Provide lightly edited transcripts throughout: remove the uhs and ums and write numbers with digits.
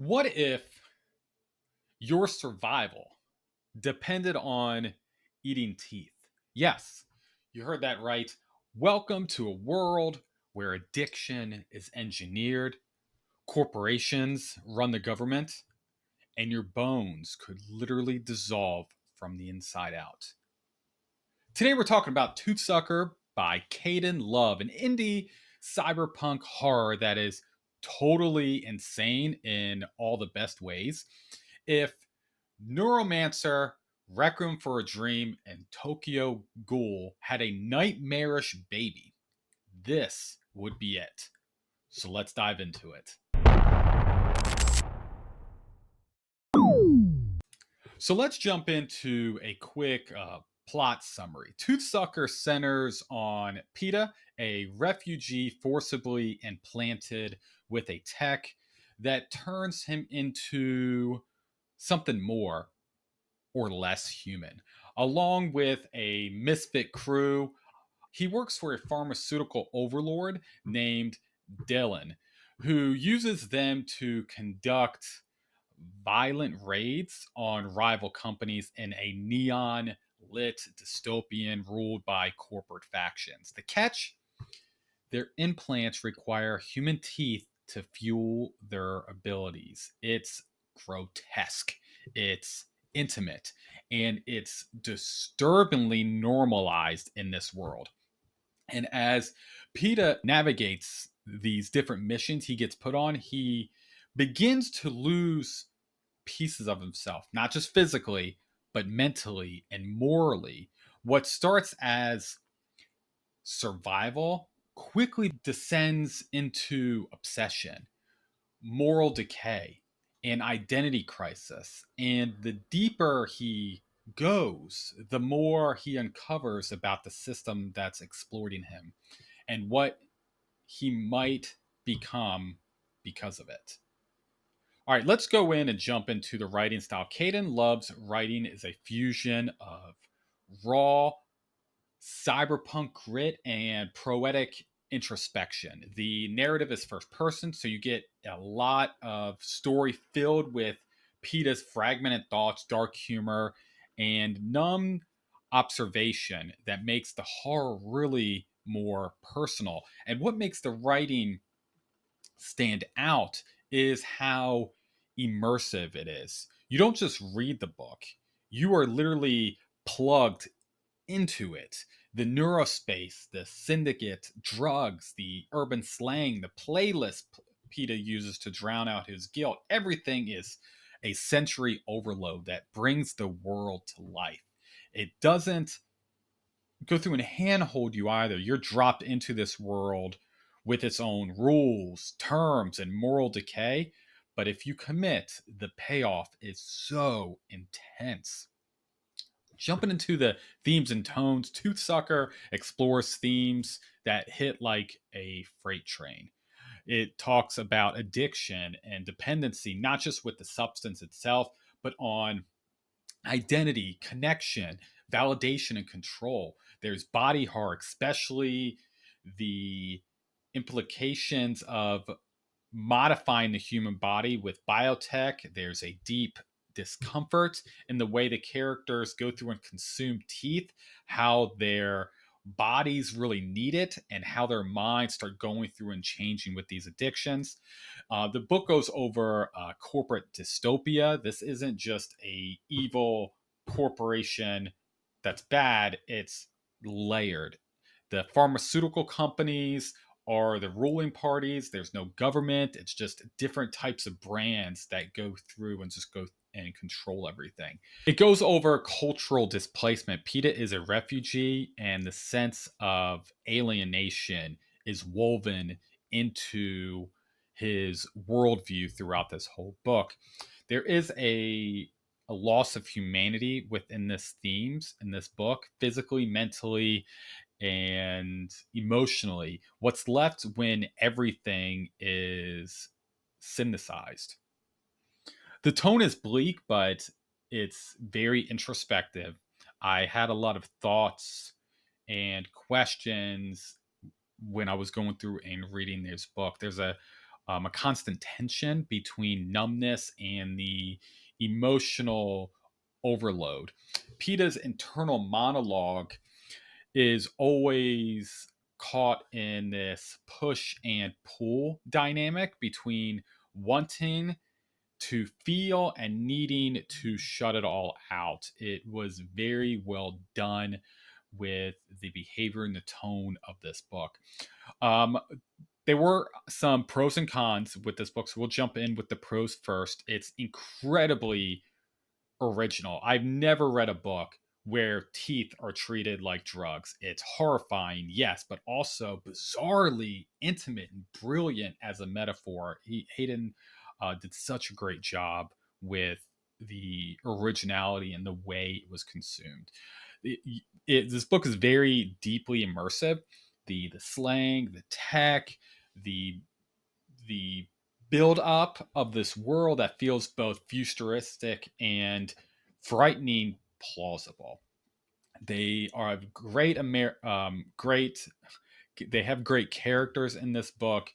What if your survival depended on eating teeth? Yes, you heard that right. Welcome to a world where addiction is engineered, corporations run the government, and your bones could literally dissolve from the inside out. Today we're talking about Toothsucker by Kaden Love, an indie cyberpunk horror that is totally insane in all the best ways. If Neuromancer, Requiem for a Dream, and Tokyo Ghoul had a nightmarish baby, this would be it. So let's dive into it. So let's jump into a quick plot summary. Toothsucker centers on PETA, a refugee forcibly implanted with a tech that turns him into something more or less human. Along with a misfit crew, he works for a pharmaceutical overlord named Dylan, who uses them to conduct violent raids on rival companies in a neon lit dystopian ruled by corporate factions. The catch: their implants require human teeth to fuel their abilities. It's grotesque, it's intimate, and it's disturbingly normalized in this world. And as PETA navigates these different missions he gets put on, he begins to lose pieces of himself, not just physically, but mentally and morally. What starts as survival quickly descends into obsession, moral decay, and identity crisis. And the deeper he goes, the more he uncovers about the system that's exploiting him and what he might become because of it. All right, let's go in and jump into the writing style. Kaden Love's writing is a fusion of raw cyberpunk grit and poetic introspection. The narrative is first person, so you get a lot of story filled with PETA's fragmented thoughts, dark humor, and numb observation that makes the horror really more personal. And what makes the writing stand out is how immersive it is. You don't just read the book, you are literally plugged into it. The neurospace, the syndicate, drugs, the urban slang, the playlist PETA uses to drown out his guilt. Everything is a sensory overload that brings the world to life. It doesn't go through and handhold you either. You're dropped into this world with its own rules, terms, and moral decay. But if you commit, the payoff is so intense. Jumping into the themes and tones, Toothsucker explores themes that hit like a freight train. It talks about addiction and dependency, not just with the substance itself, but on identity, connection, validation, and control. There's body horror, especially the implications of modifying the human body with biotech. There's a deep discomfort in the way the characters go through and consume teeth, how their bodies really need it, and how their minds start going through and changing with these addictions. The book goes over corporate dystopia. This isn't just a evil corporation that's bad, it's layered. The pharmaceutical companies are the ruling parties. There's no government. It's just different types of brands that go through and just go and control everything. It goes over cultural displacement. PETA is a refugee, and the sense of alienation is woven into his worldview throughout this whole book. There is a loss of humanity within this themes in this book, physically, mentally, and emotionally. What's left when everything is synthesized? The tone is bleak, but it's very introspective. I had a lot of thoughts and questions when I was going through and reading this book. There's a a constant tension between numbness and the emotional overload. PETA's internal monologue is always caught in this push and pull dynamic between wanting to feel and needing to shut it all out. It was very well done with the behavior and the tone of this book. Um, there were some pros and cons with this book, so we'll jump in with the pros first. It's incredibly original. I've never read a book where teeth are treated like drugs. It's horrifying, yes, but also bizarrely intimate and brilliant as a metaphor. Hayden did such a great job with the originality and the way it was consumed. This book is very deeply immersive. The slang, the tech, the the build up of this world that feels both futuristic and frightening plausible. They are great. They have great characters in this book.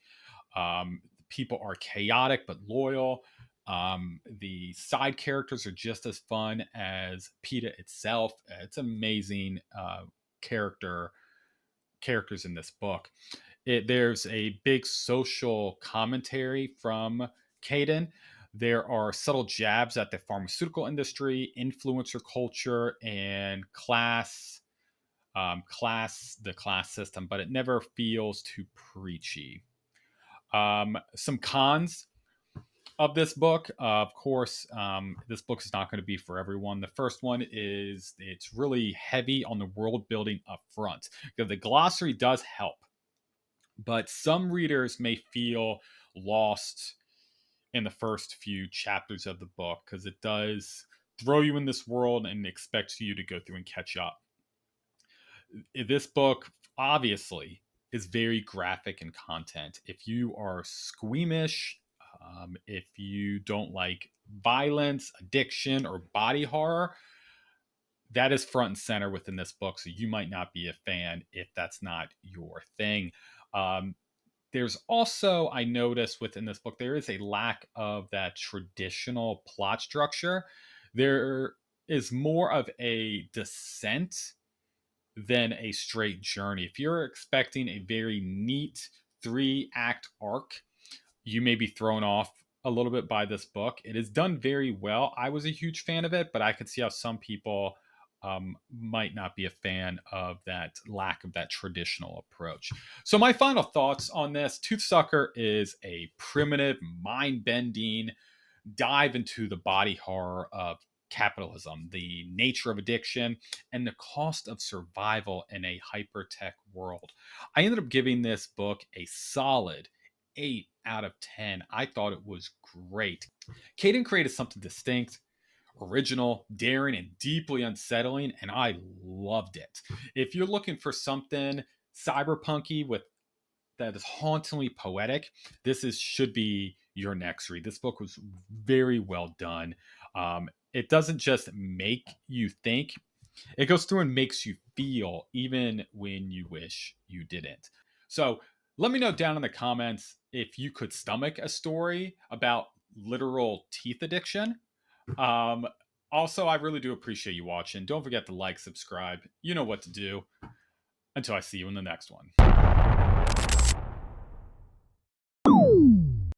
People are chaotic but loyal. The side characters are just as fun as PETA itself. It's amazing character characters in this book. There's a big social commentary from Kaden. There are subtle jabs at the pharmaceutical industry, influencer culture, and the class system, but it never feels too preachy. Some cons of this book, of course, this book is not going to be for everyone. The first one is it's really heavy on the world building up front. The glossary does help, but some readers may feel lost in the first few chapters of the book because it does throw you in this world and expects you to go through and catch up. This book obviously is very graphic in content. If you are squeamish, if you don't like violence, addiction, or body horror, that is front and center within this book. So you might not be a fan if that's not your thing. Um, there's also, I noticed within this book, there is a lack of that traditional plot structure. There is more of a descent than a straight journey. If you're expecting a very neat 3-act arc, you may be thrown off a little bit by this book. It is done very well. I was a huge fan of it, but I could see how some people might not be a fan of that lack of that traditional approach. So, my final thoughts on this: Toothsucker is a primitive, mind bending dive into the body horror of capitalism, the nature of addiction, and the cost of survival in a hyper tech world. I ended up giving this book a solid 8 out of 10. I thought it was great. Caden created something distinct, original, daring, and deeply unsettling, and I loved it. If you're looking for something cyberpunky with that is hauntingly poetic, should be your next read. This book was very well done. It doesn't just make you think; it goes through and makes you feel, even when you wish you didn't. So, let me know down in the comments if you could stomach a story about literal teeth addiction. Um, Also, I really do appreciate you watching. Don't forget to like, subscribe. You know what to do. Until I see you in the next one.